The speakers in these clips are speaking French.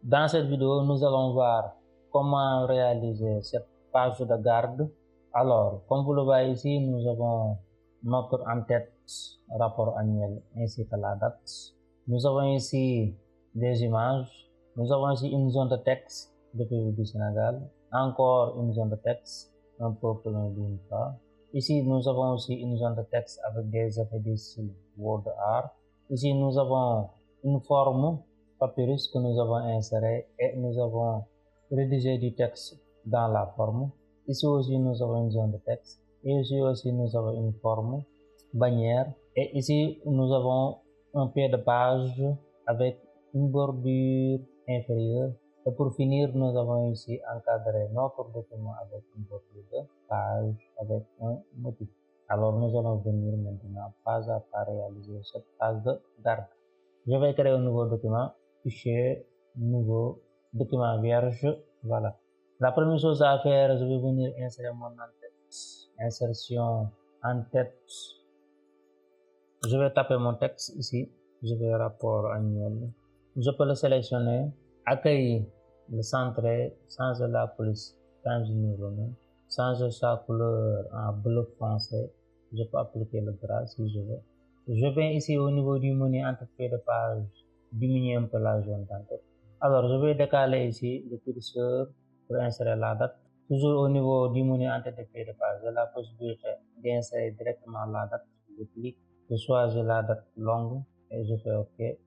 Dans cette vidéo, nous allons voir comment réaliser cette page de garde. Alors, comme vous le voyez ici, nous avons notre en-tête rapport annuel ainsi que la date. Nous avons ici des images. Nous avons ici une zone de texte de pays du Sénégal. Encore une zone de texte, un peu plus loin d'une fois. Ici, nous avons aussi une zone de texte avec des effets de style WordArt. Ici, nous avons une forme papyrus que nous avons inséré et nous avons rédigé du texte dans la forme. Ici aussi, nous avons une zone de texte. Et ici aussi, nous avons une forme bannière. Et ici, nous avons un pied de page avec une bordure inférieure. Et pour finir, nous avons ici encadré notre document avec une bordure de page avec un motif. Alors, nous allons venir maintenant pas à pas réaliser cette page de garde. Je vais créer un nouveau document, fichier, nouveau document vierge. Voilà. La première chose à faire, je vais venir insérer mon en-tête. Insertion en-tête. Je vais taper mon texte ici. Je vais rapport annuel. Je peux le sélectionner, accueillir, le centrer, changer la police, changer le numéro, changer sa couleur en bleu foncé. Je peux appliquer le gras si je veux. Je viens ici au niveau du menu entête de page, diminuer un peu la zone d'entête. Alors, je vais décaler ici le curseur pour insérer la date. Toujours au niveau du menu entête de page, j'ai la possibilité d'insérer directement la date. Je clique, je choisis la date longue et je fais OK.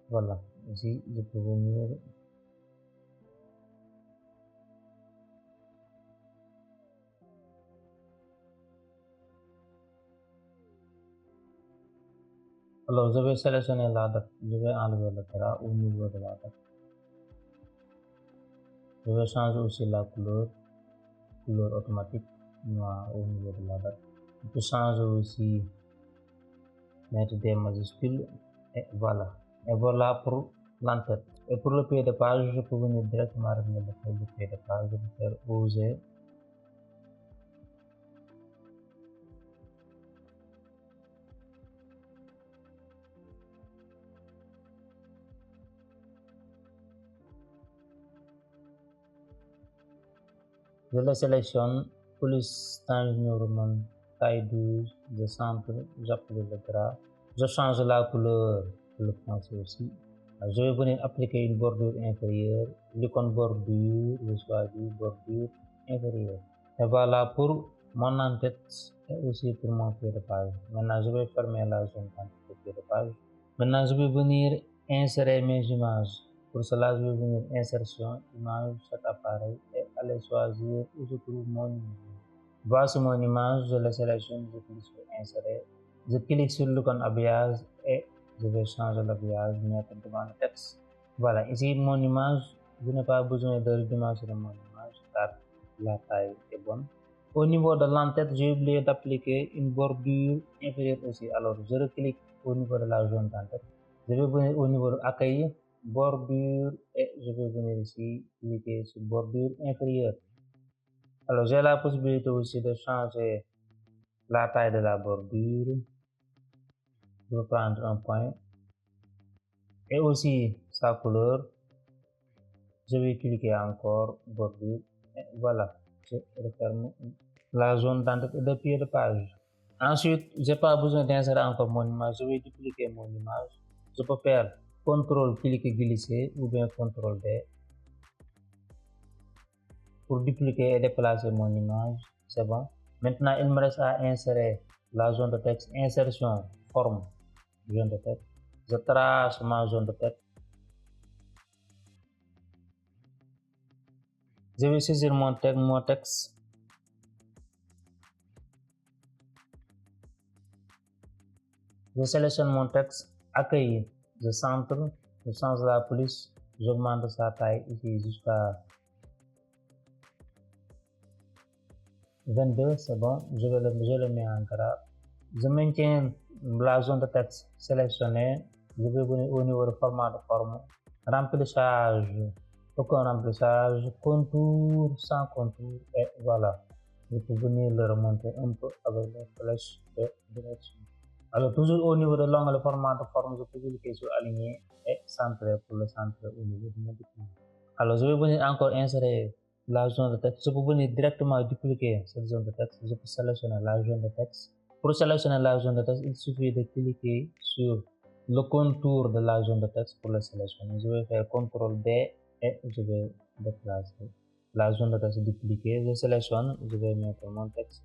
Voilà, ici je peux venir. Alors, je vais sélectionner la date. Je vais enlever le gras au niveau de la date. Je vais changer aussi la couleur automatique noir au niveau de la date. Je peux changer aussi, mettre des majuscules et voilà. Et voilà pour l'entête. Et pour le pied de page, je peux venir directement régler le pied de page. Je vais faire oser. Je le sélectionne, police Times New Roman, taille 12, je centre, j'applique le gras. Je change la couleur, le français aussi. Je vais venir appliquer une bordure inférieure, l'icône bordure, je choisis bordure inférieure. Et voilà pour mon en-tête et aussi pour mon pied de page. Maintenant, je vais fermer la zone de pied de page. Maintenant, je vais venir insérer mes images. Pour cela, je vais venir insertion, image, cet appareil et aller choisir où je trouve mon image. Voici mon image, je la sélectionne, je clique sur insérer. Je clique sur l'icône habillage et je vais changer l'habillage, mettre devant le texte. Voilà, ici mon image, je n'ai pas besoin de redimensionner mon image car la taille est bonne. Au niveau de l'entête, j'ai oublié d'appliquer une bordure inférieure aussi. Alors, je reclique au niveau de la zone d'entête. Je vais venir au niveau de accueil, bordure et je vais venir ici cliquer sur bordure inférieure. Alors, j'ai la possibilité aussi de changer la taille de la bordure. Je vais prendre un point et aussi sa couleur. Je vais cliquer encore bordure et voilà, je referme la zone d'entête et de pied de page. Ensuite, j'ai pas besoin d'insérer encore mon image, je vais dupliquer mon image. Je peux faire CTRL cliquer glisser ou bien CTRL D pour dupliquer et déplacer mon image. C'est bon. Maintenant, il me reste à insérer la zone de texte, insertion, forme, zone de texte. Je trace ma zone de texte. Je vais saisir mon texte. Je sélectionne mon texte, accueillir, je centre, je change la police, j'augmente sa taille ici jusqu'à 22, c'est bon, je le mets en gras. Je maintiens la zone de texte sélectionnée, je vais venir au niveau de format de forme, remplissage, aucun remplissage, contour, sans contour, et voilà. Je peux venir le remonter un peu avec les flèches de direction. Alors, toujours au niveau de l'onglet format de forme, je peux cliquer sur aligner et centrer pour le centre au niveau de mon document. Alors, je vais venir encore insérer la zone de texte. Je peux venir directement dupliquer cette zone de texte. Je peux sélectionner la zone de texte. Pour sélectionner la zone de texte, il suffit de cliquer sur le contour de la zone de texte pour le sélectionner. Je vais faire CTRL D et je vais déplacer la zone de texte dupliquée. Je sélectionne, je vais mettre mon texte.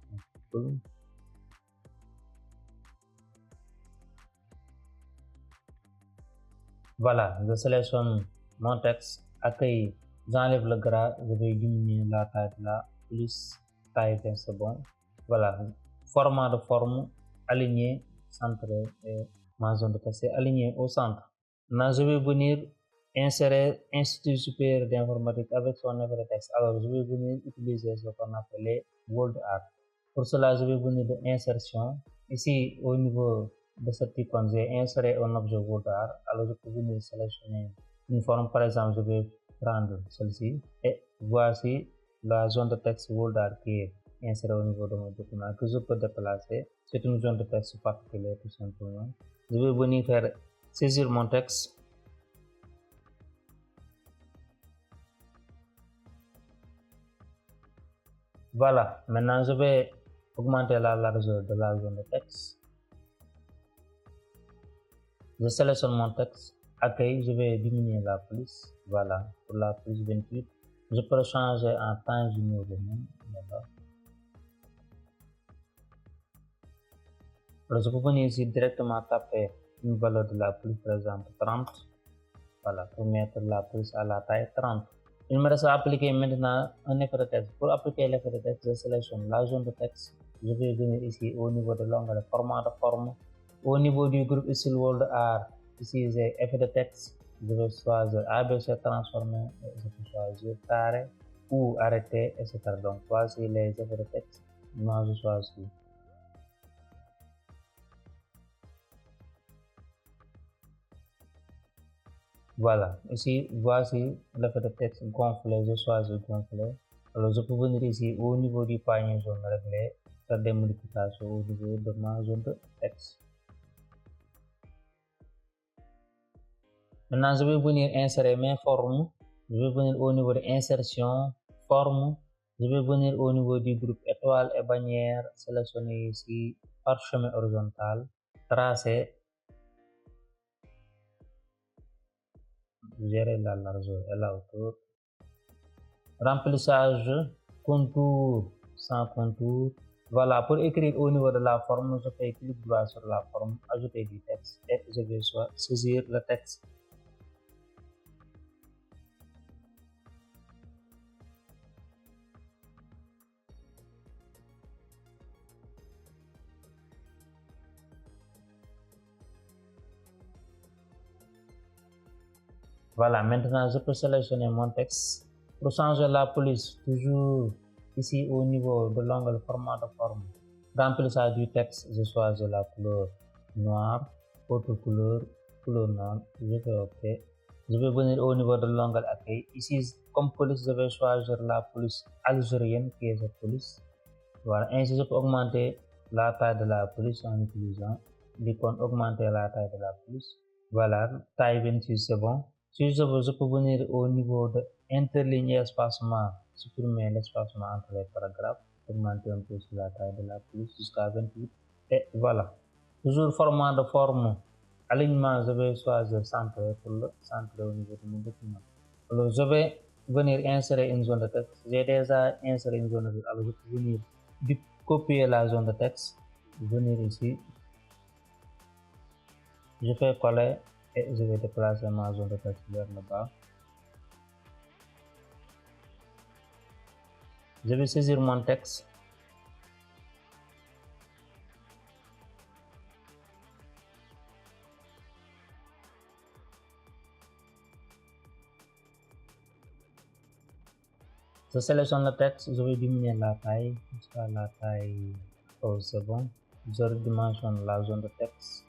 Voilà, je sélectionne mon texte, accueil, j'enlève le gras, je vais diminuer la taille de la plus taille 20 c'est bon. Voilà, format de forme, aligné, centré et ma zone de texte est alignée au centre. Maintenant, je vais venir insérer Institut supérieur d'informatique avec son œuvre de texte. Alors, je vais venir utiliser ce qu'on appelle Word Art. Pour cela, je vais venir de insertion. Ici, au niveau de cette icône, j'ai inséré un objet Word Art. Alors, je peux venir sélectionner une forme. Par exemple, je vais prendre celle-ci. Et voici la zone de texte Word Art qui est insérée au niveau de mon document que je peux déplacer. C'est une zone de texte particulière tout simplement. Je vais venir faire saisir mon texte. Voilà, maintenant je vais augmenter la largeur de la zone de texte. Je sélectionne mon texte, accueil, je vais diminuer la police. Voilà, pour la police 28. Je peux le changer en Times New Roman. Voilà. Alors, je peux venir ici directement taper une valeur de la police, par exemple 30. Voilà, pour mettre la police à la taille 30. Il me reste à appliquer maintenant un effet de texte. Pour appliquer l'effet de texte, je sélectionne la zone de texte. Je vais venir ici au niveau de l'onglet format de forme. Au niveau du groupe style Word Art, ici j'ai effet de texte. Je vais choisir ABC transformer, je peux choisir carré ou arrêter, etc. Donc voici les effets de texte. Moi je choisis. Voilà, ici voici l'effet de texte gonflé, je choisis gonflé. Alors je peux venir ici au niveau du panier jaune réglé, faire des modifications au niveau de ma zone de texte. Maintenant je vais venir insérer mes formes. Je vais venir au niveau de insertion, forme. Je vais venir au niveau du groupe étoile et bannière, sélectionner ici parchemin horizontal, tracer, gérer la largeur et la hauteur. Remplissage, contour sans contour. Voilà, pour écrire au niveau de la forme, je fais clic droit sur la forme, ajouter du texte et je vais saisir le texte. Voilà, maintenant je peux sélectionner mon texte. Pour changer la police, toujours ici au niveau de l'onglet format de forme, remplissage du texte, je choisis la couleur noire, autre couleur, couleur noire, je fais OK. Je vais venir au niveau de l'onglet accueil. Ici, comme police, je vais choisir la police algérienne qui est cette police. Voilà, ainsi je peux augmenter la taille de la police en utilisant l'icône augmenter la taille de la police. Voilà, taille 26 c'est bon. Si je veux, je peux venir au niveau de interligne espacement, supprimer l'espacement entre les paragraphes, augmenter un peu sur la taille de la police jusqu'à 28. Et voilà. Toujours format de forme, alignement, je vais choisir centre pour le centre au niveau de mon document. Alors, je vais venir insérer une zone de texte. J'ai déjà inséré une zone de texte. Alors, je peux venir copier la zone de texte, venir ici, je fais coller et je vais déplacer ma zone de texte vers le bas. Je vais saisir mon texte. Je sélectionne le texte, je vais diminuer la taille jusqu'à la taille 11, c'est bon. Je redimensionne la zone de texte.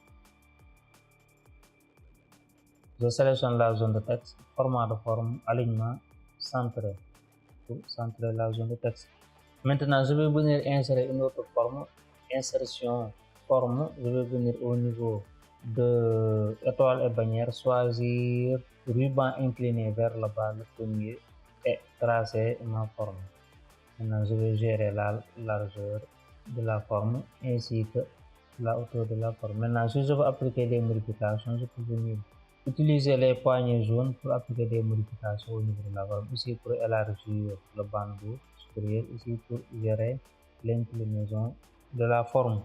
Je sélectionne la zone de texte, format de forme, alignement, centré, pour centrer la zone de texte. Maintenant, je vais venir insérer une autre forme, insertion, forme, je vais venir au niveau de étoile et bannière, choisir ruban incliné vers le bas, le premier, et tracer ma forme. Maintenant, je vais gérer la largeur de la forme ainsi que la hauteur de la forme. Maintenant, si je veux appliquer des modifications, je peux venir utiliser les poignées jaunes pour appliquer des modifications au niveau de la forme. Ici pour élargir le bandeau supérieur, ici pour gérer l'inclinaison de la forme.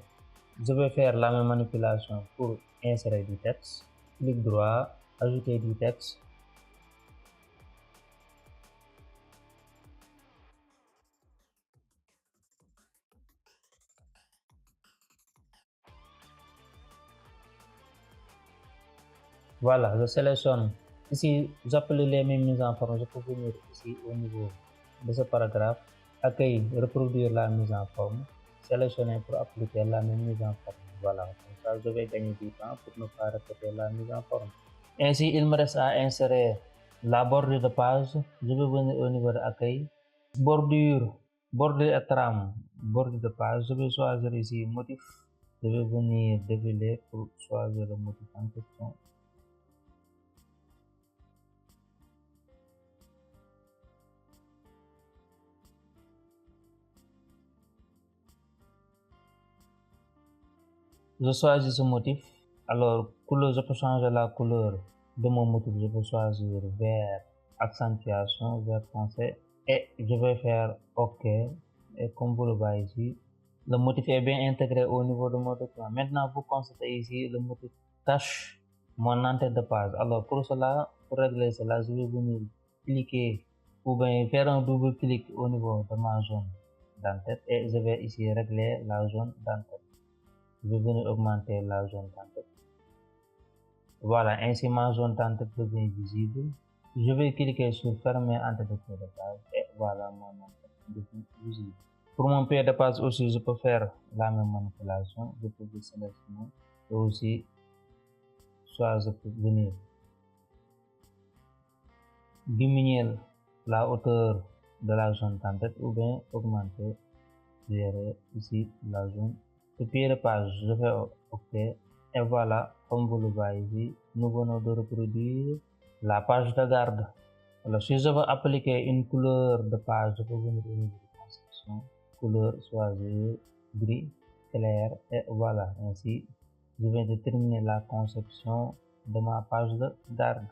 Je vais faire la même manipulation pour insérer du texte. Clic droit, ajouter du texte. Voilà, je sélectionne. Ici, j'appelle les mêmes mises en forme. Je peux venir ici au niveau de ce paragraphe, accueillir, reproduire la mise en forme, sélectionner pour appliquer la même mise en forme. Voilà, comme ça je vais gagner du temps pour ne pas répéter la mise en forme. Ainsi, il me reste à insérer la bordure de page. Je vais venir au niveau de accueil, bordure et trame, bordure de page. Je vais choisir ici motif. Je vais venir défiler pour choisir le motif en question. Je choisis ce motif. Alors, couleur, je peux changer la couleur de mon motif. Je peux choisir vert accentuation, vert foncé, et je vais faire OK. Et comme vous le voyez ici, le motif est bien intégré au niveau de mon document. Maintenant, vous constatez ici le motif cache mon en-tête de page. Alors, pour cela, pour régler cela, je vais venir cliquer ou bien faire un double clic au niveau de ma zone d'en-tête et je vais ici régler la zone d'en-tête. Je vais venir augmenter la zone d'en-tête. Voilà, ainsi ma zone d'en-tête devient visible. Je vais cliquer sur fermer en-tête de pied de page et voilà mon en-tête devient visible. Pour mon pied de page aussi, je peux faire la même manipulation. Je peux sélectionner et aussi soit je peux venir diminuer la hauteur de la zone d'en-tête ou bien augmenter, gérer ici la zone de pied de page. Je fais OK et voilà, comme vous le voyez ici, nous venons de reproduire la page de garde. Alors, si je veux appliquer une couleur de page, je peux venir au niveau de construction, couleur, choisir gris clair et voilà, ainsi je viens de terminer la conception de ma page de garde.